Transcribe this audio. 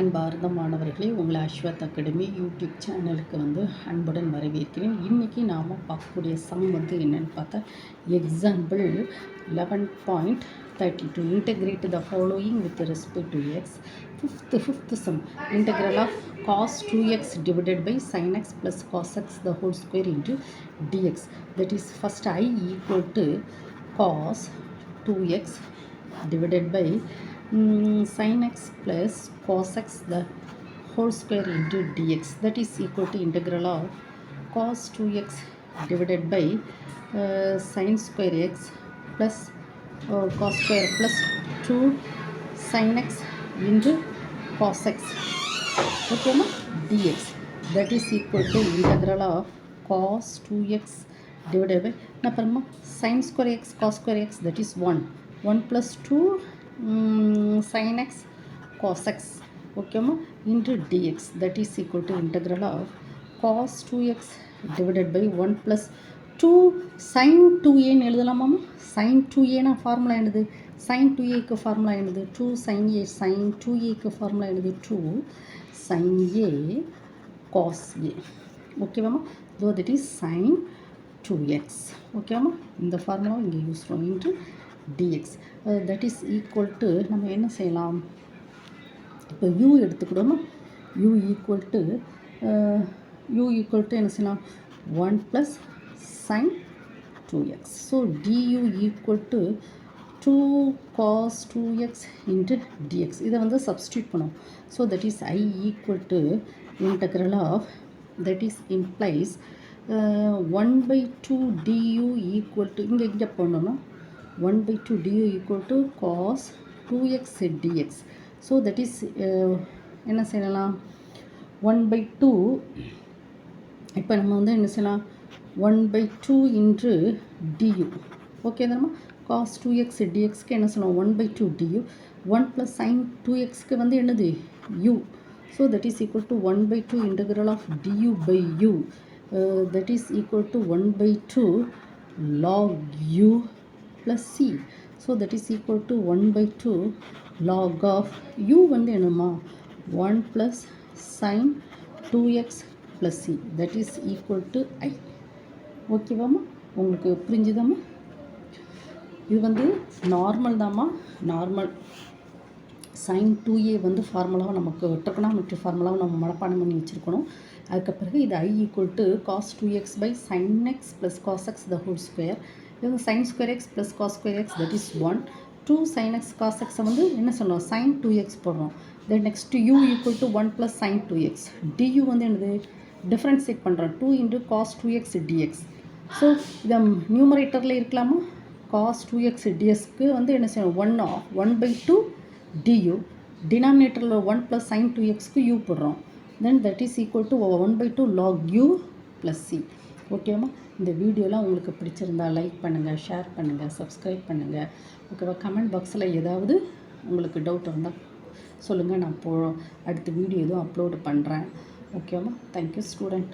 அன்பார்ந்த மாணவர்களே, உங்களை அஸ்வத் அகாடமி யூடியூப் சேனலுக்கு அன்புடன் வரவேற்கிறேன். இன்றைக்கி நாம் பார்க்கக்கூடிய சம் என்னென்னு பார்த்தா, example 11.32 integrate the following with respect to x. Fifth sum, integral of cos 2x divided by sin x plus cos x the whole square into dx. That is, first I equal to cos 2x divided by sin x plus cos x the whole square into dx. That is equal to integral of cos 2x divided by sin square x plus cos square plus 2 sin x into cos x, okay ma, dx. That is equal to integral of cos 2x divided by sin square x cos square x, that is 1 plus 2 sin x cos x, okay ma, into dx. That is equal to integral of cos 2x divided by 1 plus 2 sin 2a ன்னு எழுதலாமா? sin 2a னா formula என்னது? sin 2a க்கு formula என்னது? 2 sin a. sin 2a க்கு formula என்னது? 2 sin a cos a, ஓகேவாமா? So that is sin 2x, ஓகேவாமா? இந்த ஃபார்முலா இங்கே யூஸ் பண்ணுவோம் into dx. That is equal to நம்ம என்ன செய்யலாம்? இப்போ u எடுத்துக்கிட்டோமா, u ஈக்குவல் டு என்ன செய்யலாம்? 1 plus sin 2x. So du equal to 2 cos 2x into dx. இதை சப்ஸ்டியூட் பண்ணும். So that is I equal to integral of, that is implies 1/2 du equal to இங்கே போடணும்னா 1/2 du equal to cos 2x dx. So that is என்ன செய்யலாம்? 1/2 இப்போ நம்ம என்ன செய்யலாம்? 1/2 into du, ஓகே தானே? cos 2x dxக்கு என்ன சொல்லலாம்? 1/2 du. 1 plus sin 2xக்கு என்னது? u. So that is equal to 1/2 integral of du by u. That is equal to 1/2 log u plus c. So that is equal to 1/2 log of u என்னமா? 1 plus sin 2x plus c. That is equal to I. ஓகேவாமா? உங்களுக்கு புரிஞ்சுதாம்மா? இது normal தாம்மா. Normal sin 2a ஃபார்முலாவை நமக்கு ட்ரிகோனோமெட்ரி ஃபார்முலாவை நம்ம மனப்பாடம் பண்ணி வச்சுருக்கணும். அதுக்கு பிறகு இது I equal to cos 2x by sin x plus cos x the whole square. sin square x plus cos square x, that is 1. 2 sin x cos x என்ன சொன்னோம்? sin 2x போடுறோம். then next u equal to 1 plus sin 2x. du என்னது? Differentiate பண்ணுறோம். 2 into cos 2x dx. So இதை நியூமரேட்டரில் இருக்கலாமா? cos 2x dxக்கு என்ன செய்யணும்? 1/2 du. டினாமினேட்டரில் 1 plus sin 2xக்கு u போடுறோம். then that is equal to 1/2 log u plus c. ஓகேவா? இந்த வீடியோலாம் உங்களுக்கு பிடிச்சிருந்தா லைக் பண்ணுங்கள், ஷேர் பண்ணுங்கள், சப்ஸ்கிரைப் பண்ணுங்கள், ஓகேவா? கமெண்ட் பாக்ஸில் ஏதாவது உங்களுக்கு டவுட் இருந்தால் சொல்லுங்கள். நான் அடுத்த வீடியோ எதுவும் அப்லோடு பண்ணுறேன், ஓகேவா? Thank you student.